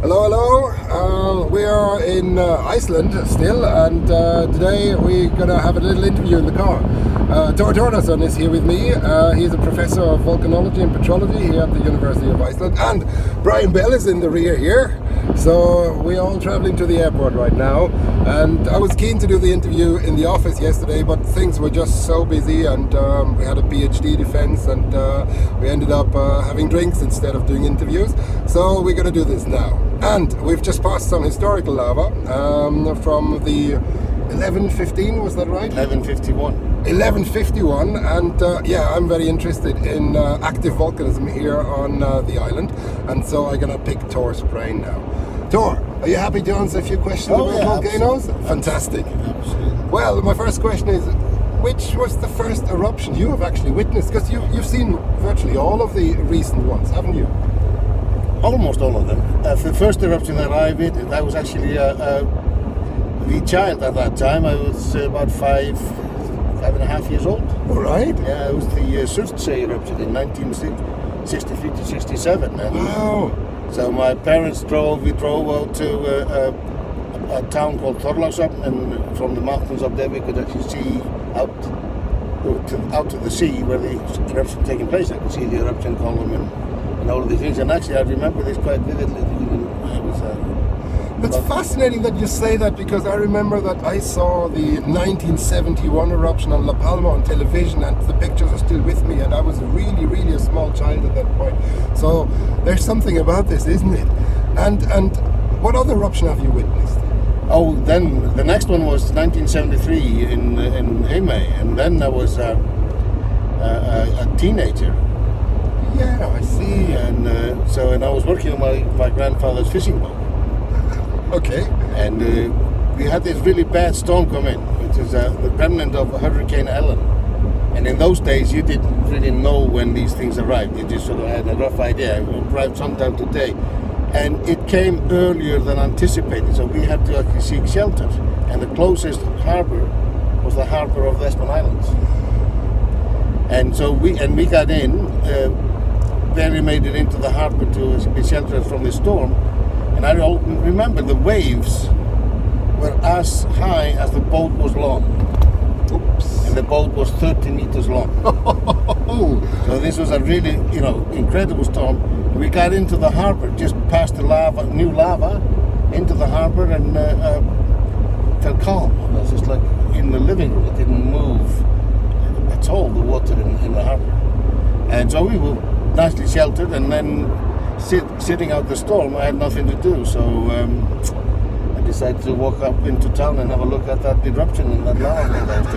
Hello, hello. We are in Iceland still, and today we're gonna have a little interview in the car. Thordarson is here with me. He's a professor of volcanology and petrology here at the University of Iceland, and Brian Bell is in the rear here. So we're all traveling to the airport right now, and I was keen to do the interview in the office yesterday, but things were just so busy, and we had a PhD defense, and we ended up having drinks instead of doing interviews. So we're gonna do this now. And we've just passed some historical lava from the 1115, was that right? 1151. 1151, and yeah, I'm very interested in active volcanism here on the island, and so I'm gonna pick Thor's brain now. Thor, are you happy to answer a few questions about volcanoes? Absolutely. Fantastic. Absolutely. Well, my first question is, which was the first eruption you have actually witnessed? Because you've seen virtually all of the recent ones, haven't you? Almost all of them. The first eruption that I witnessed, I was actually the child at that time. I was about five and a half years old. All right. Yeah, it was the Surtsey eruption in 1963 to 67. And Wow. so my parents we drove out to a town called Thordarson, and from the mountains up there we could actually see out to the sea where the eruption taking place. I could see the eruption column and all of these things. And actually I remember this quite vividly. I was, It's fascinating that you say that, because I remember that I saw the 1971 eruption on La Palma on television, and the pictures are still with me, and I was really a small child at that point. So there's something about this, isn't it? And what other eruption have you witnessed? Oh, then the next one was 1973 in Hime, and then I was a teenager. Yeah, I see. And and I was working on my grandfather's fishing boat. Okay. And we had this really bad storm come in, which is the remnant of Hurricane Ellen. And in those days, you didn't really know when these things arrived. You just sort of had a rough idea. It would arrive sometime today. And it came earlier than anticipated, so we had to actually seek shelter. And the closest harbor was the harbor of Westman Islands. And so we got in, barely made it into the harbor to be sheltered from the storm. And I remember the waves were as high as the boat was long. Oops. And the boat was 30 meters long. So this was a really, incredible storm. We got into the harbor, just past the new lava, into the harbor, and felt calm. It was just like in the living room. It didn't move at all, the water in the harbor. And so we were nicely sheltered, and then sitting out the storm, I had nothing to do, so I decided to walk up into town and have a look at that eruption and that lava that I was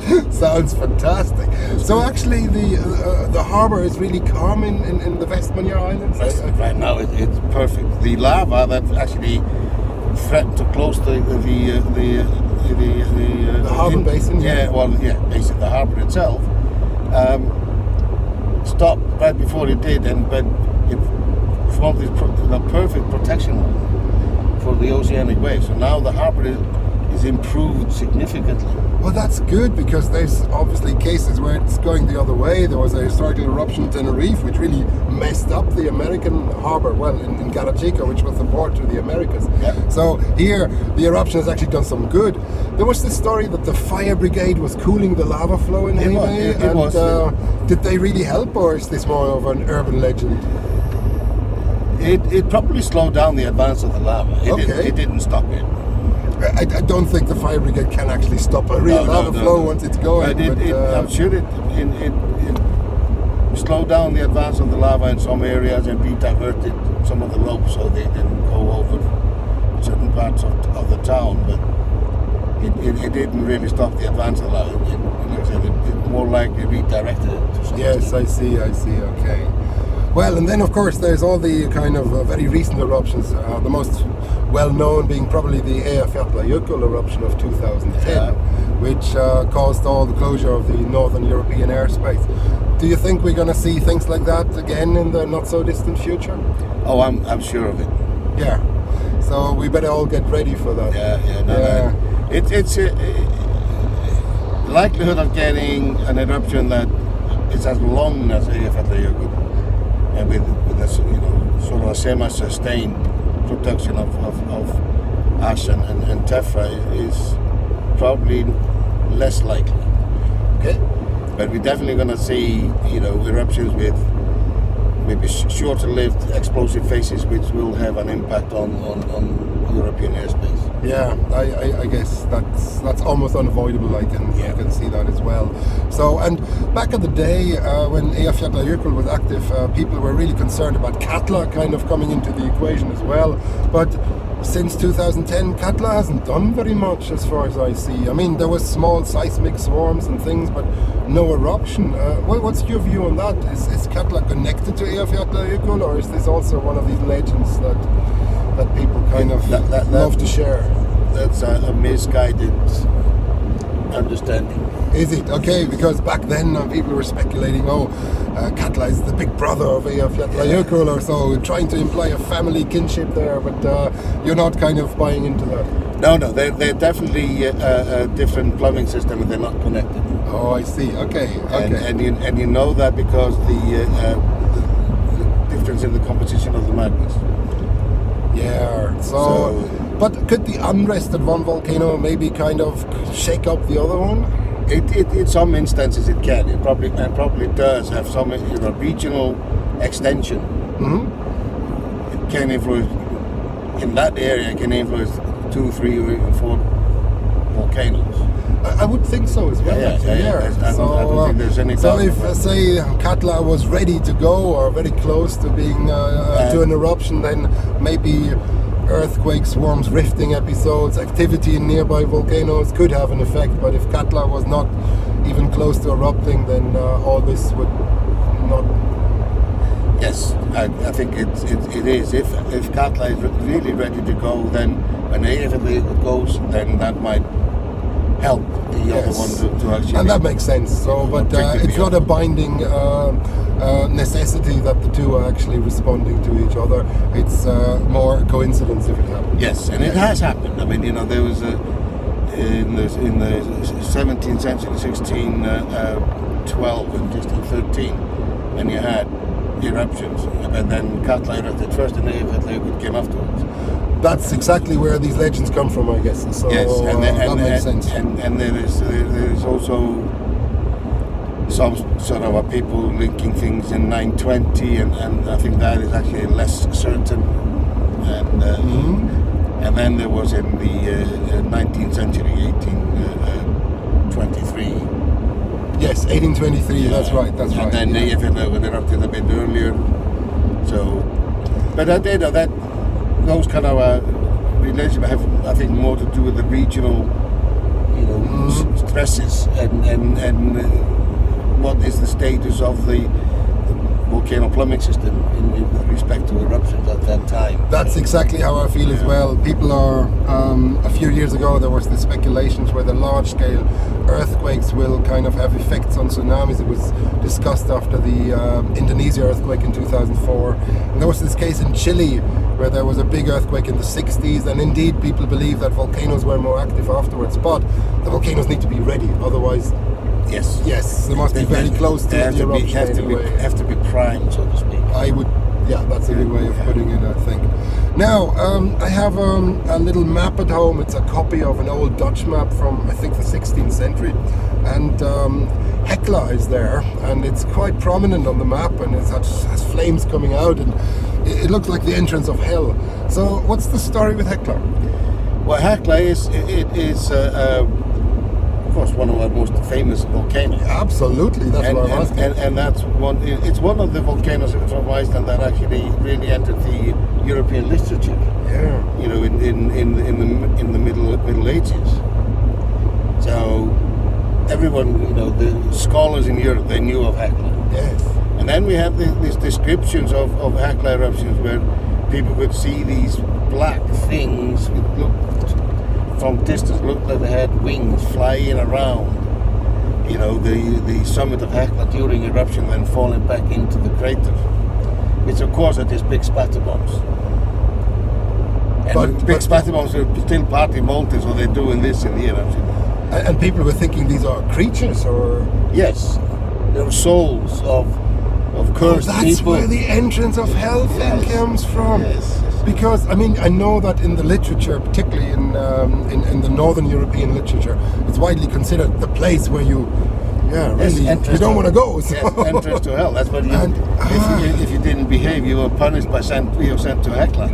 taking. Sounds fantastic. So actually the harbour is really calm in the Westman Islands? Right now it's perfect. The lava that actually threatened to close the harbour basin? Basically the harbour itself. Stopped right before it did, but it formed the perfect protection for the oceanic waves. So now the harbour is improved significantly. Well, that's good, because there's obviously cases where it's going the other way. There was a historical eruption in Tenerife which really messed up the American harbour, in Garachica, which was the port to the Americas. Yeah. So here the eruption has actually done some good. There was this story that the fire brigade was cooling the lava flow in Hime, did they really help, or is this more of an urban legend? It probably slowed down the advance of the lava. It didn't stop it. I don't think the fire brigade can actually stop a real lava flow once it's going. I'm sure it slowed down the advance of the lava in some areas and diverted some of the ropes so they didn't go over certain parts of the town. But it didn't really stop the advance of the lava. Like I said, it more likely redirected it to some Yes, I see, okay. Well, and then of course there's all the kind of very recent eruptions, the most well-known being probably the Eyjafjallajökull eruption of 2010, which caused all the closure of the northern European airspace. Do you think we're going to see things like that again in the not-so-distant future? Oh, I'm sure of it. Yeah, so we better all get ready for that. It's the likelihood of getting an eruption that is as long as Eyjafjallajökull, and with a sort semi-sustained production of ash and tephra is probably less likely. Okay. But we're definitely going to see, eruptions with maybe shorter-lived explosive phases, which will have an impact on European airspace. Yeah, I guess that's almost unavoidable. I can see that as well. So, and back in the day when Eyjafjallajökull was active, people were really concerned about Katla kind of coming into the equation as well. But since 2010, Katla hasn't done very much as far as I see. I mean, there was small seismic swarms and things, but no eruption. What's your view on that? Is Katla connected to Eyjafjallajökull, or is this also one of these legends that people kind of love to share? That's a misguided understanding. Is it? Okay, because back then people were speculating, Katla is the big brother of Eyjafjallajökull or so, trying to imply a family kinship there, but you're not kind of buying into that. No, they're definitely a different plumbing system and they're not connected. Oh, I see. Okay. And you know that because the difference in the composition of the magmas. Yeah, so but could the unrest at one volcano maybe kind of shake up the other one? In some instances it can. It probably does have some regional extension. Mm-hmm. It can influence in that area. It can influence 2, 3, or even 4 volcanoes. I would think so as well. Yeah. I don't think there's any. So if say Katla was ready to go or very close to being to an eruption, then maybe earthquake swarms, rifting episodes, activity in nearby volcanoes could have an effect. But if Katla was not even close to erupting, then all this would not. Yes, I think it is. If Katla is really ready to go, then when Eyjafjallajökull goes, then that might help the other one to actually. And that makes sense. So, but it's not a binding necessity that the two are actually responding to each other. It's more coincidence if it happens. Yes, and it has happened. I mean, there was in the 17th century, 1612 and 1613, and you had eruptions, and then Katla erupted first, and Eyjafjallajökull came afterwards. That's exactly where these legends come from, I guess. So yes, that makes sense. And there is also some sort of people linking things in 920, and I think that is actually less certain. And and then there was in the 19th century, 1823. Yes, 1823. Yeah. That's right. And then Eyjafjallajökull erupted a bit earlier. So, but that those kind of relations have, I think, more to do with the regional, stresses and what is the status of the volcano plumbing system with respect to eruptions at that time. That's exactly how I feel as well. People are, a few years ago there was the speculations where the large-scale earthquakes will kind of have effects on tsunamis. It was discussed after the Indonesia earthquake in 2004. And there was this case in Chile where there was a big earthquake in the 60s, and indeed people believe that volcanoes were more active afterwards, but the volcanoes need to be ready, otherwise Yes, they must be very close to the eruption anyway. Have to be primed, so to speak. That's a good way of putting it, I think. Now, I have a little map at home. It's a copy of an old Dutch map from, I think, the 16th century. And Hekla is there, and it's quite prominent on the map, and it has flames coming out, and it looks like the entrance of hell. So, what's the story with Hekla? Well, Hekla is of course, one of our most famous volcanoes. Absolutely, that's what I'm asking. And that's one. It's one of the volcanoes from Iceland that actually really entered the European literature. Yeah. In the Middle Ages. So everyone, the scholars in Europe, they knew of Hekla. Yes. And then we have these descriptions of Hekla eruptions where people could see these black things from distance looked like they had wings flying around. The summit of Hekla during eruption, then falling back into the crater, which of course are just big spatter bombs. And big spatter bombs are still partly molten, so they're doing this in the eruption. And people were thinking these are creatures, or yes, they're souls of of course, that's people. where the entrance of hell thing Yes. comes from. Yes. Because I mean, I know that in the literature, particularly in the Northern European literature, it's widely considered the place where you, really, you don't want to go. So. Yes, entrance to hell. That's what you. And, if you didn't behave, you were punished by sent to Hekla.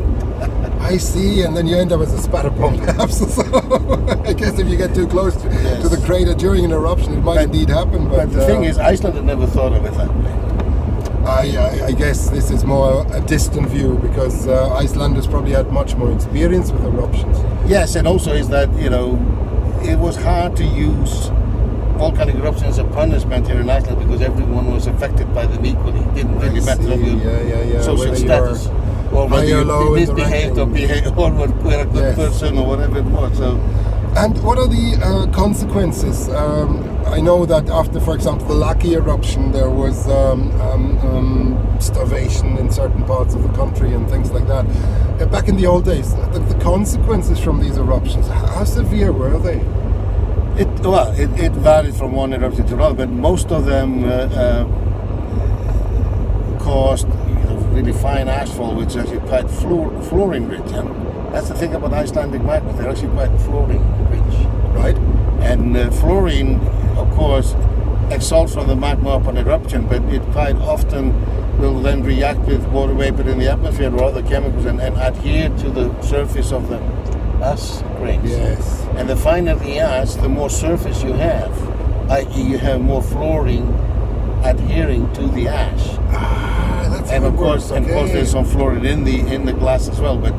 I see, and then you end up as a spatterbomb, perhaps. So I guess if you get too close to the crater during an eruption, it might indeed happen. But the thing is, Iceland had never thought of it that way. I guess this is more a distant view because Icelanders probably had much more experience with eruptions. Yes, and also is that it was hard to use volcanic eruption as a punishment here in Iceland because everyone was affected by them equally. It didn't really matter of your social status or whether you misbehaved or were a good person or whatever it was. So. And what are the consequences? I know that after, for example, the Laki eruption, there was starvation in certain parts of the country and things like that. Back in the old days, the consequences from these eruptions, how severe were they? It varied from one eruption to another, but most of them caused really fine ashfall, which is actually quite fluorine rich. And that's the thing about Icelandic magma; they're actually quite fluorine rich. Right. And fluorine, of course, exhalts from the magma upon eruption, but it quite often will then react with water vapor in the atmosphere or other chemicals and adhere to the surface of the ash grains. Yes. And the finer the ash, the more surface you have, i.e. you have more fluorine adhering to the ash. That's And of course, there's some fluorine in the glass as well. But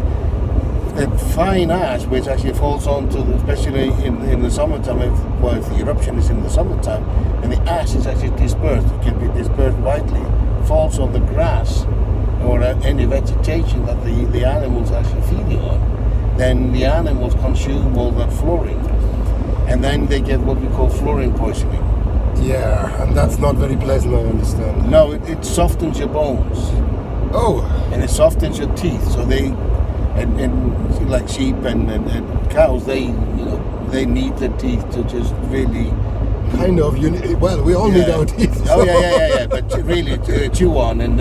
the fine ash, which actually falls onto, especially in the summertime, if the eruption is in the summertime, and the ash is actually dispersed, it can be dispersed widely, falls on the grass or any vegetation that the animals are actually feeding on, then the animals consume all that fluorine, and then they get what we call fluorine poisoning. Yeah, and that's not very pleasant, I understand. No, it softens your bones. Oh. And it softens your teeth, so they. And like sheep and cows, they need their teeth to just really kind of. We all need our teeth. So. Oh yeah. But really chew on, and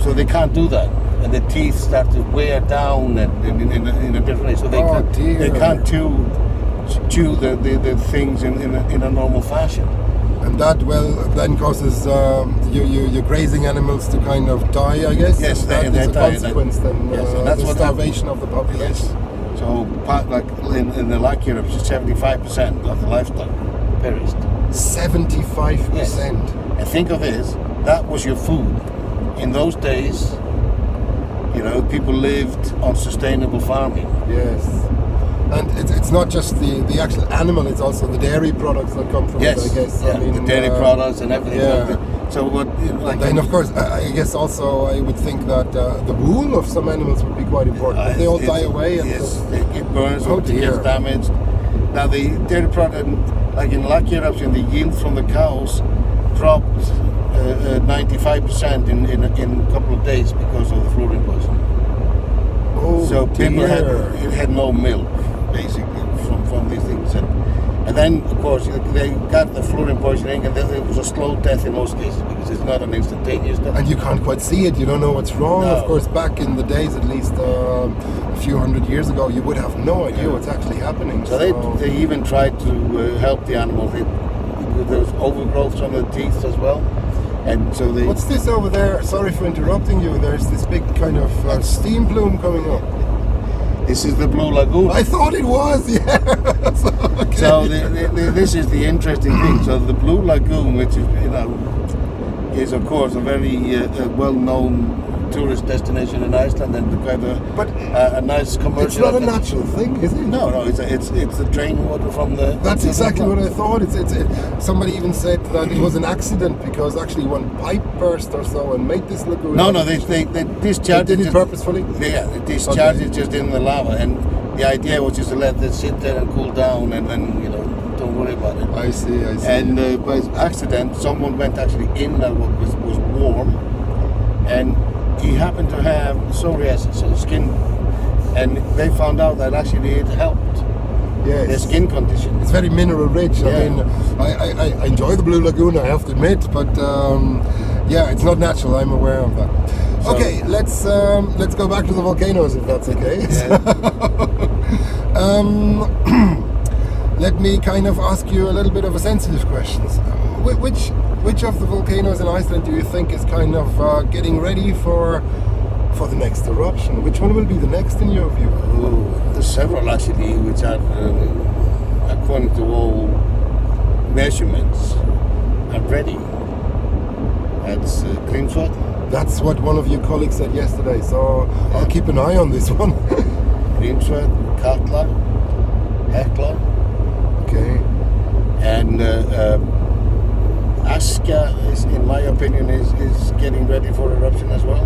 so they can't do that, and the teeth start to wear down and in a different way. So they can't chew the things in a normal fashion. And that then causes your grazing animals to kind of die, I guess. Yes, that is a consequence then. And that's the what starvation of the population. Yes. So, like in the Laki eruption, 75% of the livestock perished. 75%. Yes. And think of this: that was your food. In those days, people lived on sustainable farming. Yes. And it's not just the actual animal; it's also the dairy products that come from it. I guess. Yeah, the dairy products and everything. Yeah. So what? Then of course, I guess also I would think that the wool of some animals would be quite important. If they all die away, and it burns or it gets damaged. Now the dairy product, like in Laki eruption, the yield from the cows dropped 95% in a couple of days because of the fluorine poisoning. Oh, so people had no milk, basically, from these things. And then, of course, they got the fluorine poisoning, and then it was a slow death in most cases because it's not an instantaneous death. And you can't quite see it. You don't know what's wrong. No. Of course, back in the days, at least a few hundred years ago, you would have no idea what's actually happening. So they even tried to help the animals. There was overgrowth on the teeth as well. And so What's this over there? Sorry for interrupting you. There's this big kind of steam plume coming up. This is the Blue Lagoon. I thought it was, yeah. So this is the interesting thing. So the Blue Lagoon, which is of course a very well-known tourist destination in Iceland and quite a nice commercial. It's not a natural thing, is it? No, it's the drain water from the. That's exactly what I thought. Somebody even said that it was an accident because actually one pipe burst or so and made this lagoon. No, they discharged it purposefully. Yeah, they discharged it just in the lava, and the idea was just to let it sit there and cool down, and then don't worry about it. I see. And by accident, someone went actually in that was warm, and he happened to have psoriasis, so skin, and they found out that actually it helped their skin condition. It's very mineral rich. Yeah. I mean, I enjoy the Blue Lagoon, I have to admit, but Yeah, it's not natural. I'm aware of that. So- Okay, let's go back to the volcanoes if that's okay. Yeah. Let me kind of ask you a little bit of a sensitive questions. Which of the volcanoes in Iceland do you think is kind of getting ready for the next eruption? Which one will be the next in your view? There's several actually, which are, according to all measurements, are ready. That's Grímsvötn, That's what one of your colleagues said yesterday, so I'll keep an eye on this one. Grímsvötn, Katla, Hekla, Okay. and Askja is, in my opinion, is getting ready for eruption as well.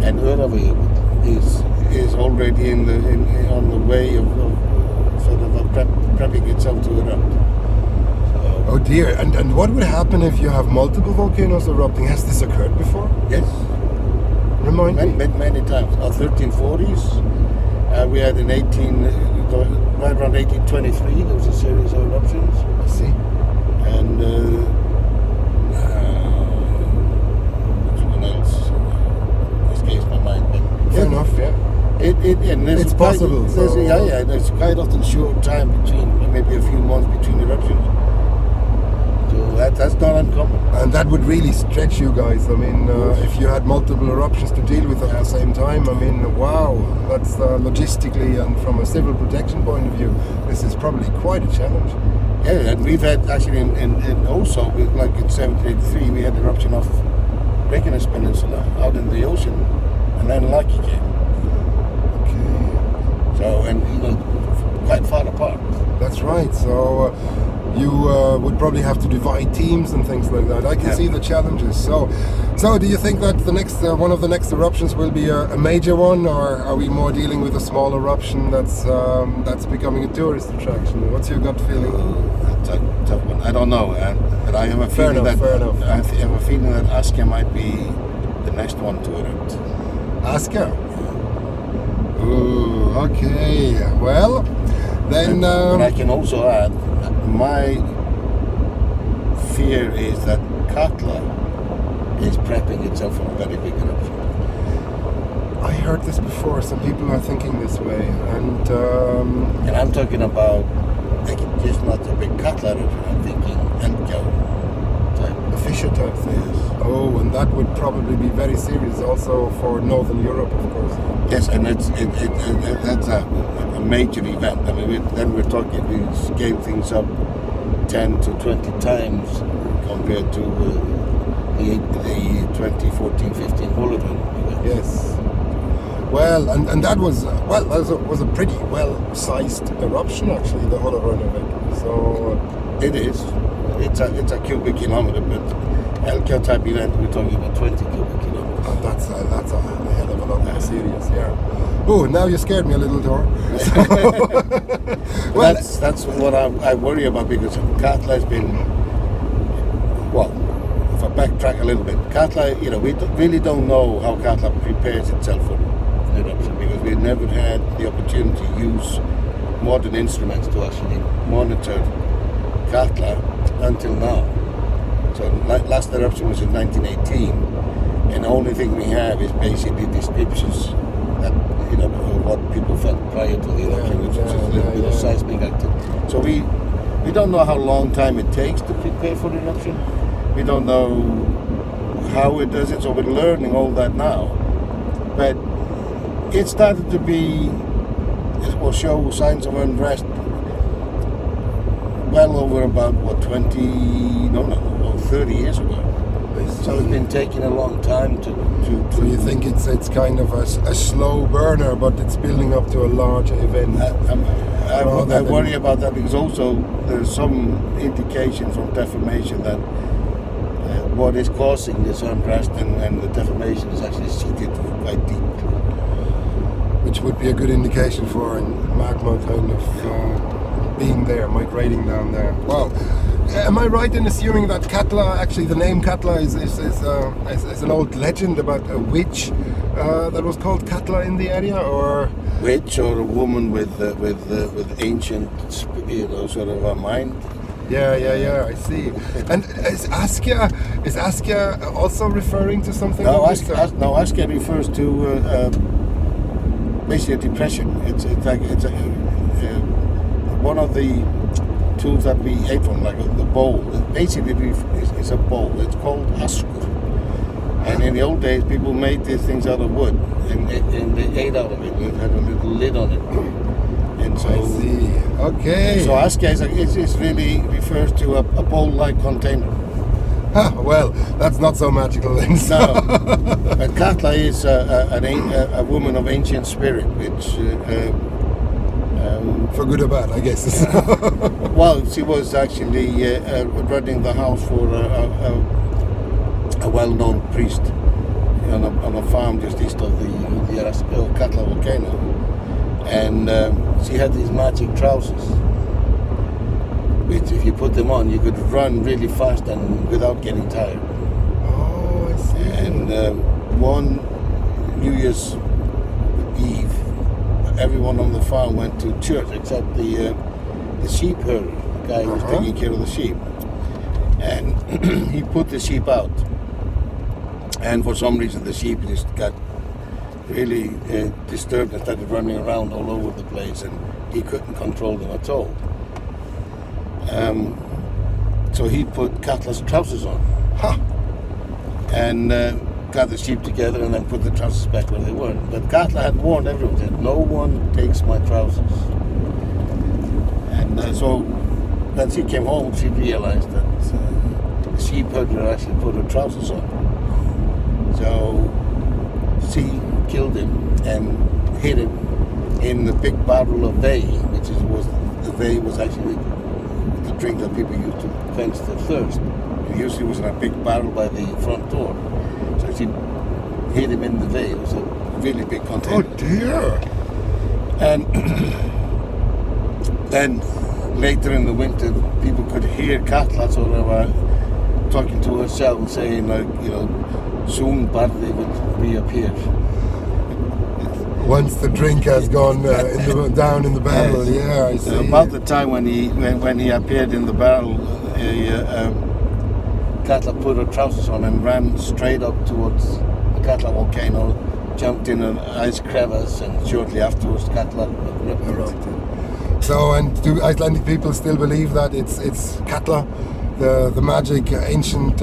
And Öræfajökull is already on the way of sort of prepping itself to erupt. Oh dear, and what would happen if you have multiple volcanoes erupting? Has this occurred before? Yes, Remind me. many times. 1340s, we had in right around 1823, there was a series of eruptions. I see. And which one else escapes my mind, but Fair enough, yeah. It's possible, so- there's quite often short time between, maybe a few months between eruptions. So that's not uncommon. And that would really stretch you guys. I mean, if you had multiple eruptions to deal with at the same time, I mean, wow, that's logistically and from a civil protection point of view, this is probably quite a challenge. Yeah, and we've had actually in also, like in 1783, we had eruption of Reykjanes Peninsula out in the ocean, and then Laki came. Okay, So, and quite far apart. that's right. So you would probably have to divide teams and things like that. I can Yeah. see the challenges. So do you think that the next one of the next eruptions will be a major one, or are we more dealing with a small eruption that's becoming a tourist attraction? What's your gut feeling? That's a tough one. I don't know, but I have a Fair feeling enough, that fair enough. I have a feeling that Askja might be the next one to erupt. Askja. Ooh, okay. Well, then. But I can also add, my fear is that Katla is prepping itself for a very big eruption. I heard this before. Some people are thinking this way, and And I'm talking about, like, just not a big Katla eruption. I'm thinking Eldgjá type. a Fisher type thing. Yes. Oh, and that would probably be very serious also for Northern Europe, of course. Yes, and that's a major event. I mean, then we're talking, we scale things up 10 to 20 times compared to the 2014-15 Holoron event. Yes. Well, and that was was a pretty well-sized eruption actually, the Holoron event. So It is. It's a cubic kilometer, but Eldgjá type event, we're talking about 20 cubic kilometers. that's a hell of a lot more serious. Yeah. Oh, now you scared me a little, Thor. Well, That's what I worry about, because Katla has been, well, if I backtrack a little bit, Katla, we really don't know how Katla prepares itself for an eruption, because we've never had the opportunity to use modern instruments to actually monitor Katla until now. So last eruption was in 1918, and the only thing we have is basically descriptions that of what people felt prior to the eruption, which was a little bit of seismic activity. So we don't know how long time it takes to prepare for the eruption. We don't know how it does it, so we're learning all that now. But it started to be, it will show signs of unrest well over about 30 years ago. So it's been taking a long time to So you think it's kind of a slow burner, but it's building up to a larger event? I worry about that, because also there's some indication from deformation that what is causing this unrest and the deformation is actually seated quite deeply. Which would be a good indication for magma kind of being there, migrating down there. Wow. Am I right in assuming that Katla, actually the name Katla is an old legend about a witch that was called Katla in the area, or Witch, or a woman with ancient, sort of a mind. Yeah. I see. And is Askja also referring to something? No, like this? Askja refers to basically depression. It's one of the tools that we ate from, like the bowl. Basically, it's a bowl. It's called askur. And in the old days, people made these things out of wood, and they ate out of it. It had a little lid on it. And so, I see. Okay. So Askja is really refers to a bowl-like container. Well, that's not so magical then. So. No. But Katla is a woman of ancient spirit, which... for good or bad, I guess. Well, she was actually running the house for a well-known priest on a farm just east of the Katla volcano, and she had these magic trousers, which if you put them on, you could run really fast and without getting tired. Oh, I see. And one New Year's Eve, everyone on the farm went to church except the sheep herder, the guy who was taking care of the sheep, and he put the sheep out. And for some reason, the sheep just got really disturbed and started running around all over the place, and he couldn't control them at all. So he put Katla's trousers on, and got the sheep together, and then put the trousers back where they were. But Katla had warned everyone that no one takes my trousers. And so when she came home, she realized that the sheep herder actually put her trousers on. So she killed him and hid him in the big barrel of whey, which was actually the drink that people used to quench their thirst. It usually was in a big barrel by the front door. So she hid him in the whey. It was a really big container. Oh dear! And then later in the winter, people could hear Katla sort of talking to herself and saying, like, you know, soon Bardi would reappear. Once the drink has gone down in the barrel, Yes. yeah, I see. About the time when he appeared in the barrel, Katla put her trousers on and ran straight up towards the Katla volcano, jumped in an ice crevice, and shortly afterwards Katla erupted. So, and do Icelandic people still believe that it's Katla, the magic ancient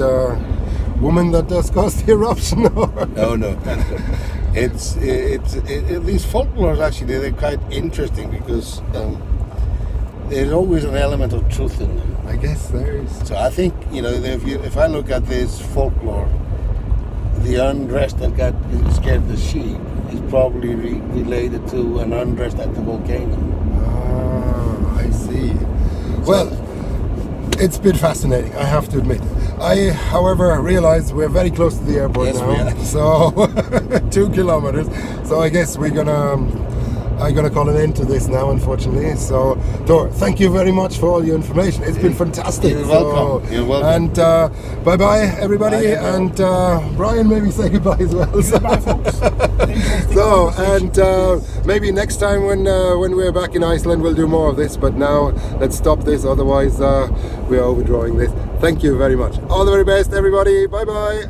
woman that does cause the eruption? No. It's these folklores actually, they're quite interesting because there's always an element of truth in them. I guess there is. So I think, you know, if I look at this folklore, the unrest that scared the sheep is probably related to an unrest at the volcano. Ah, I see. Well, it's been fascinating, I have to admit. I, however, realize we're very close to the airport Yes, now. we are. So 2 kilometers. So I guess I'm gonna call an end to this now, unfortunately. So Thor, thank you very much for all your information. It's been fantastic. You're welcome. You're welcome. And bye bye everybody. Bye, and Brian, maybe say goodbye as well. Goodbye, folks. So, and maybe next time when we're back in Iceland, we'll do more of this. But now, let's stop this. Otherwise, we're overdrawing this. Thank you very much. All the very best, everybody. Bye bye.